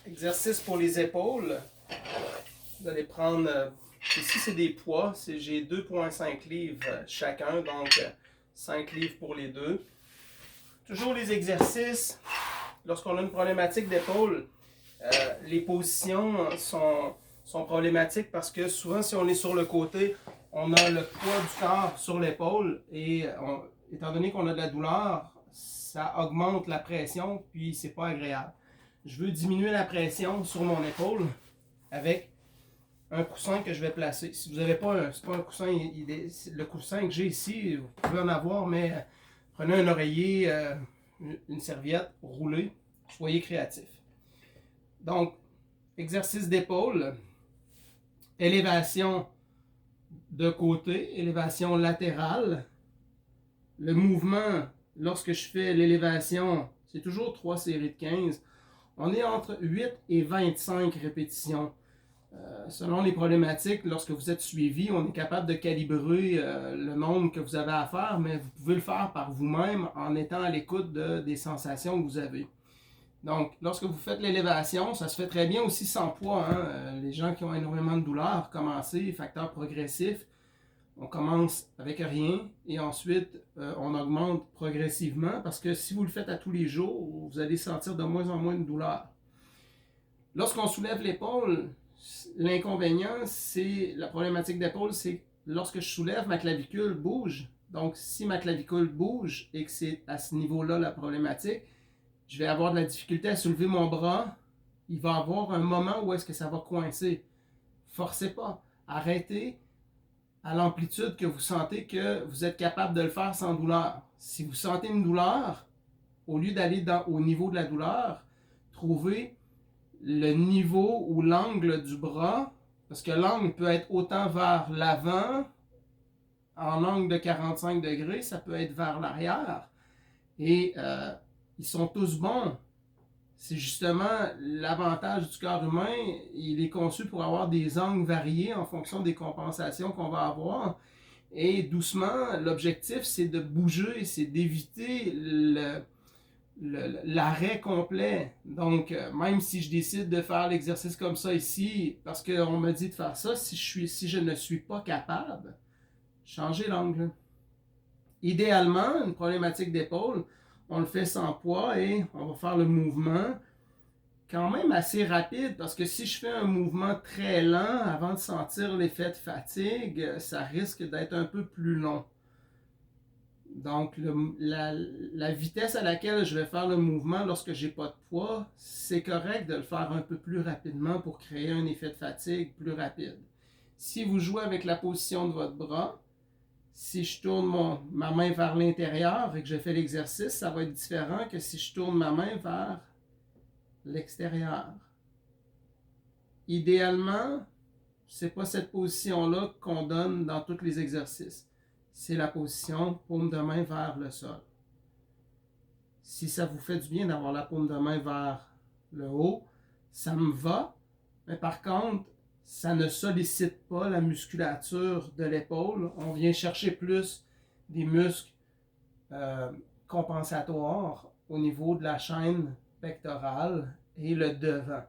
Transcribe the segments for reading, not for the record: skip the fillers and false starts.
Exercice pour les épaules. Vous allez prendre, ici c'est des poids, j'ai 2,5 livres chacun, donc 5 livres pour les deux. Toujours les exercices, lorsqu'on a une problématique d'épaule, les positions sont problématiques parce que souvent si on est sur le côté, on a le poids du corps sur l'épaule et étant donné qu'on a de la douleur, ça augmente la pression puis c'est pas agréable. Je veux diminuer la pression sur mon épaule avec un coussin que je vais placer. Si vous n'avez pas c'est pas un coussin, le coussin que j'ai ici, vous pouvez en avoir, mais prenez un oreiller, une serviette, roulez, soyez créatif. Donc, exercice d'épaule, élévation de côté, élévation latérale. Le mouvement, lorsque je fais l'élévation, c'est toujours 3 séries de 15. On est entre 8 et 25 répétitions. Selon les problématiques, lorsque vous êtes suivi, on est capable de calibrer le nombre que vous avez à faire, mais vous pouvez le faire par vous-même en étant à l'écoute des sensations que vous avez. Donc, lorsque vous faites l'élévation, ça se fait très bien aussi sans poids. Les gens qui ont énormément de douleur, commencez, facteur progressif. On commence avec rien et ensuite on augmente progressivement parce que si vous le faites à tous les jours, vous allez sentir de moins en moins de douleur. Lorsqu'on soulève l'épaule, l'inconvénient, c'est la problématique d'épaule, c'est lorsque je soulève, ma clavicule bouge. Donc, si ma clavicule bouge et que c'est à ce niveau-là la problématique, je vais avoir de la difficulté à soulever mon bras. Il va y avoir un moment où est-ce que ça va coincer. Forcez pas. Arrêtez à l'amplitude que vous sentez que vous êtes capable de le faire sans douleur. Si vous sentez une douleur, au lieu d'aller au niveau de la douleur, trouvez le niveau ou l'angle du bras, parce que l'angle peut être autant vers l'avant, en angle de 45 degrés, ça peut être vers l'arrière. Et ils sont tous bons. C'est justement l'avantage du corps humain. Il est conçu pour avoir des angles variés en fonction des compensations qu'on va avoir. Et doucement, l'objectif, c'est de bouger, c'est d'éviter l'arrêt complet. Donc, même si je décide de faire l'exercice comme ça ici, parce qu'on me dit de faire ça, si je ne suis pas capable, changez l'angle. Idéalement, une problématique d'épaule, on le fait sans poids et on va faire le mouvement quand même assez rapide parce que si je fais un mouvement très lent avant de sentir l'effet de fatigue, ça risque d'être un peu plus long. Donc, la vitesse à laquelle je vais faire le mouvement lorsque j'ai pas de poids, c'est correct de le faire un peu plus rapidement pour créer un effet de fatigue plus rapide. Si vous jouez avec la position de votre bras, si je tourne ma main vers l'intérieur et que je fais l'exercice, ça va être différent que si je tourne ma main vers l'extérieur. Idéalement, c'est pas cette position-là qu'on donne dans tous les exercices. C'est la position paume de main vers le sol. Si ça vous fait du bien d'avoir la paume de main vers le haut, ça me va, mais par contre, ça ne sollicite pas la musculature de l'épaule. On vient chercher plus des muscles compensatoires au niveau de la chaîne pectorale et le devant.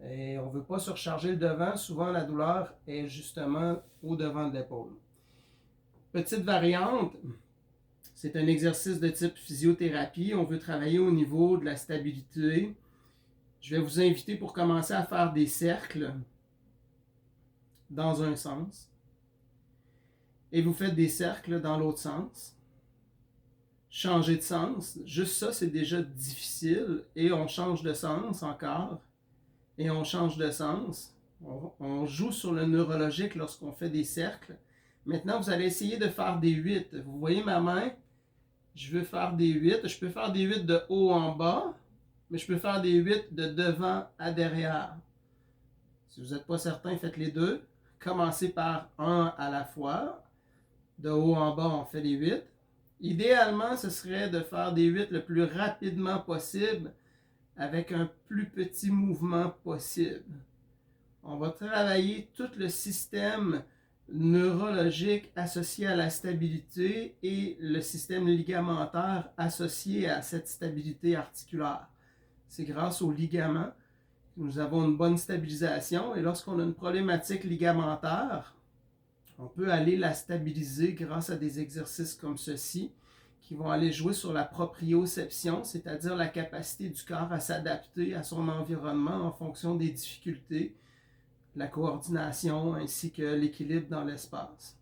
Et on ne veut pas surcharger le devant. Souvent, la douleur est justement au devant de l'épaule. Petite variante, c'est un exercice de type physiothérapie. On veut travailler au niveau de la stabilité. Je vais vous inviter pour commencer à faire des cercles dans un sens. Et vous faites des cercles dans l'autre sens. Changer de sens, juste ça, c'est déjà difficile. Et on change de sens encore. Et on change de sens. On joue sur le neurologique lorsqu'on fait des cercles. Maintenant, vous allez essayer de faire des 8. Vous voyez ma main? Je veux faire des 8. Je peux faire des 8 de haut en bas, mais je peux faire des 8 de devant à derrière. Si vous n'êtes pas certain, faites les deux. Commencez par un à la fois. De haut en bas, on fait les 8. Idéalement, ce serait de faire des 8 le plus rapidement possible avec un plus petit mouvement possible. On va travailler tout le système neurologique associé à la stabilité et le système ligamentaire associé à cette stabilité articulaire. C'est grâce aux ligaments nous avons une bonne stabilisation. Et lorsqu'on a une problématique ligamentaire, on peut aller la stabiliser grâce à des exercices comme ceci, qui vont aller jouer sur la proprioception, c'est-à-dire la capacité du corps à s'adapter à son environnement en fonction des difficultés, la coordination ainsi que l'équilibre dans l'espace.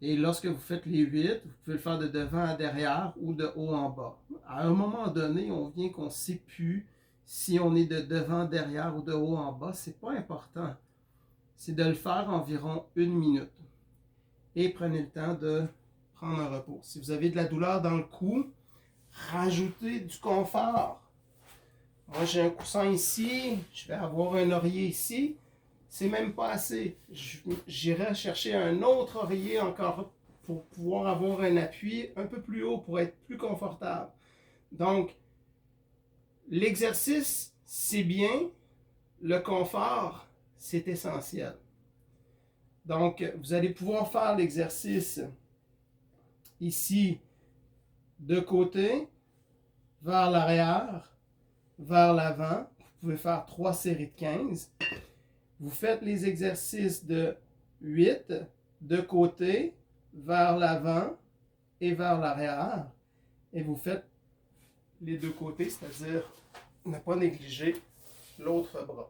Et lorsque vous faites les 8, vous pouvez le faire de devant à derrière ou de haut en bas. À un moment donné, on vient qu'on ne sait plus si on est de devant, derrière ou de haut en bas. C'est pas important. C'est de le faire environ 1 minute. Et prenez le temps de prendre un repos. Si vous avez de la douleur dans le cou, rajoutez du confort. Moi, j'ai un coussin ici, je vais avoir un oreiller ici. C'est même pas assez. J'irai chercher un autre oreiller encore pour pouvoir avoir un appui un peu plus haut pour être plus confortable. Donc, l'exercice, c'est bien. Le confort, c'est essentiel. Donc, vous allez pouvoir faire l'exercice ici de côté, vers l'arrière, vers l'avant. Vous pouvez faire 3 séries de 15. Vous faites les exercices de 8 de côté, vers l'avant et vers l'arrière. Et vous faites les deux côtés, c'est-à-dire ne pas négliger l'autre bras.